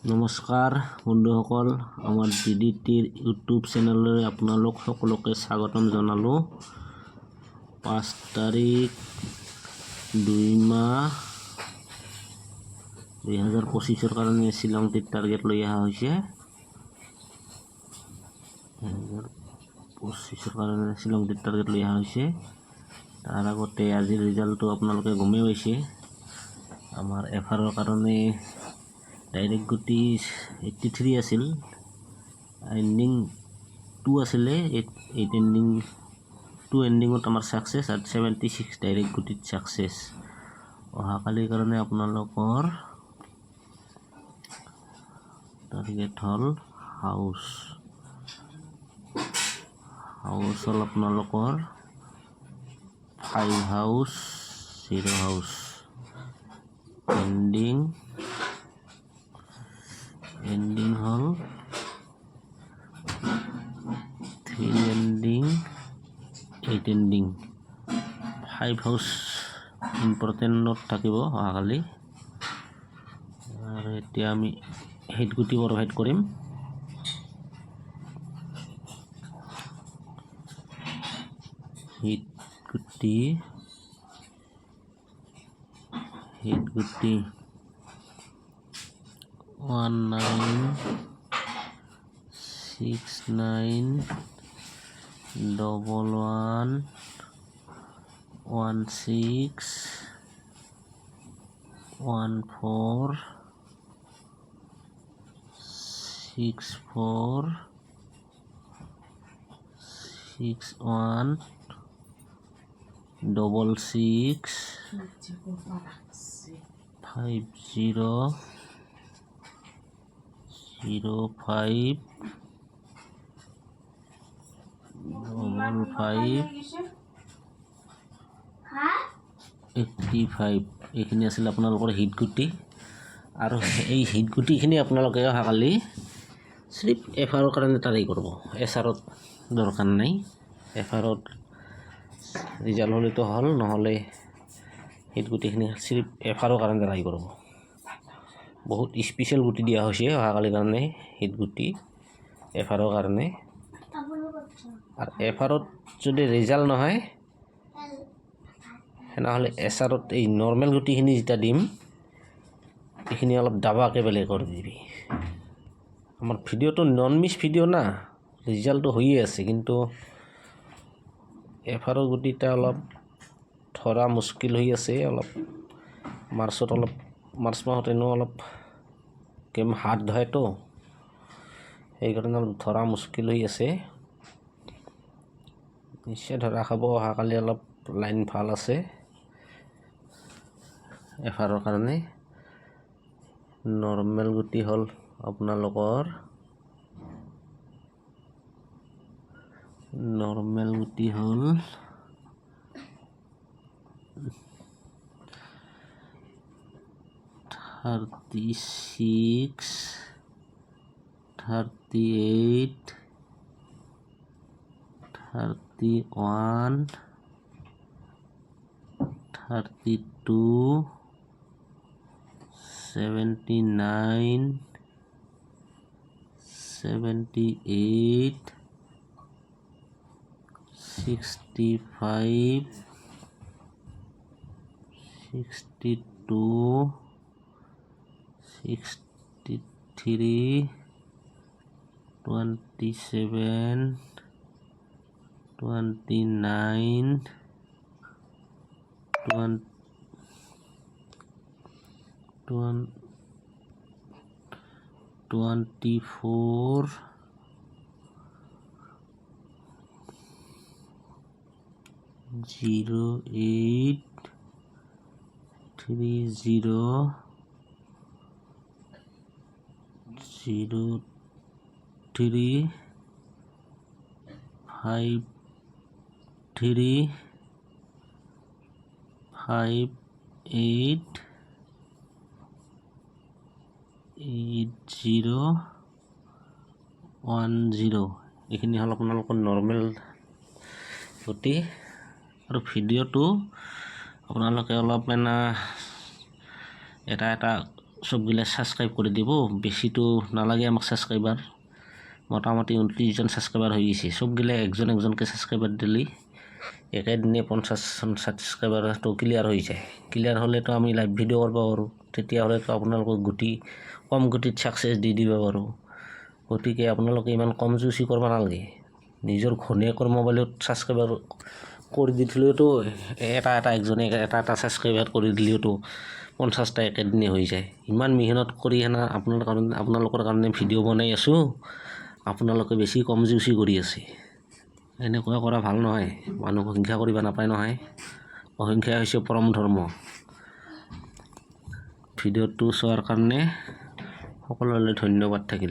নমস্কাৰ বন্ধুসকল, আমাৰ DDTৰ ইউটিউব চেনেললৈ আপোনালোক সকলোকে স্বাগতম জনালোঁ। 5 তাৰিখ 2 মাহ 2025 কাৰণে শ্বিলং ট্ৰিপ টাৰ্গেট লৈ অহা হৈছে। 2025 কাৰণে শ্বিলং ট্ৰিপ টাৰ্গেট লৈ অহা হৈছে। তাৰ আগতে আজিৰ ৰিজাল্টটো আপোনালোকে গমেই পাইছে। আমাৰ এফাৰৰ কাৰণে ডাইৰেক্ট গতি 83 আছিল, এণ্ডিং 2 আছিলে, 8 এণ্ডিং 2 এণ্ডিঙত আমাৰ ছাকচেছ আৰু 76 ডাইৰেক্ট গতিত ছাকচেছ। অহাকালিৰ কাৰণে আপোনালোকৰ টাৰ্গেট হ'ল হাউচ হ'ল আপোনালোকৰ 5 হাউচ 0 হাউচ। এণ্ডিং হ'ল 3 এণ্ডিং 8 এণ্ডিং। 5 হাউচ ইম্পৰ্টেণ্টত থাকিব অহাকালি। আৰু এতিয়া আমি হিট গুটি প্ৰভাইড কৰিম। হিট গুটি 85 এইখিনি আছিল আপোনালোকৰ হিট গুটি। আৰু এই হিট গুটিখিনি আপোনালোকে অহাকালি চিফ এফাৰৰ কাৰণে ট্ৰাই কৰিব। এছাৰত দৰকাৰ নাই। এফাৰত ৰিজাল্ট হ'লেতো হ'ল, নহ'লে হিট গুটিখিনি চিফ এফাৰৰ কাৰণে ট্ৰাই কৰিব। বহুত স্পেচিয়েল গুটি দিয়া হৈছে অহাকালিৰ কাৰণে, হিট গুটি এফাৰৰ কাৰণে। আৰু এফাৰত যদি ৰিজাল্ট নহয় তেনেহ'লে এছাৰত এই নৰ্মেল গুটিখিনি যেতিয়া দিম এইখিনি অলপ দাবাকে বেলেগ কৰি দিবি। আমাৰ ভিডিঅ'টো নন মিছ ভিডিঅ' না, ৰিজাল্টটো হৈয়ে আছে, কিন্তু এফাৰৰ গুটিটা অলপ ধৰা মুস্কিল হৈ আছে। অলপ মাৰ্চ মাহত এনেও অলপ গেম হাৰ্ড হয়তো, সেইকাৰণে অলপ ধৰা মুস্কিল হৈ আছে। নিশ্চয় ধৰা খাব অহাকালি। অলপ লাইন ভাল আছে এফাৰৰ কাৰণে। নৰ্মেল গুটি হ'ল আপোনালোকৰ 36, 38, 31, 32, 79, 78, 65, 62, 63, 27, 29, 24, 08, 30, 03, 53, 58, 80, 10। এইখিনি হ'ল আপোনালোকৰ নৰ্মেল গুটি। আৰু ভিডিঅ'টো আপোনালোকে অলপমান এটা সবগিলা সাবস্ক্রাইব করে দিব বেশিটো নালাগে আমাক সাবস্ক্রাইবার মোটামুটি 29জন সাবস্ক্রাইবার হয়ে গেছে সবগিলা একজনকে সাবস্ক্রাইবার দিলি একেদিনে 50 সাবস্ক্রাইবারটো ক্লিয়ার হয়ে যায় ক্লিয়ার হলে তো আমি লাইভ ভিডিও করব পাৰোঁ তেতিয়াহ'লে তো আপোনালোকক কম গতিত সাকসেস দি দিব পাৰোঁ গতিকে আপোনালোকে ইমান কম জুচি কৰিব নালাগে নিজৰ ঘনীয়েকৰ মোবাইলত সাবস্ক্ৰাইবাৰ কৰি দিলেওতো একজনে এটা সাবস্ক্ৰাইবাৰ কৰি দিলেওতো 50টা একেদিনে হৈ যায় ইমান মেহনত কৰি আপোনালোকৰ কাৰণে ভিডিঅ' বনাই আছোঁ আপোনালোকে বেছি কম জুচি কৰি আছে এনেকুৱা কৰা ভাল নহয় মানুহক হিংসা কৰিব নাপায় নহয় অহিংসা হৈছে পৰম ধৰ্ম ভিডিঅ'টো চোৱাৰ কাৰণে সকলোলৈ ধন্যবাদ থাকিল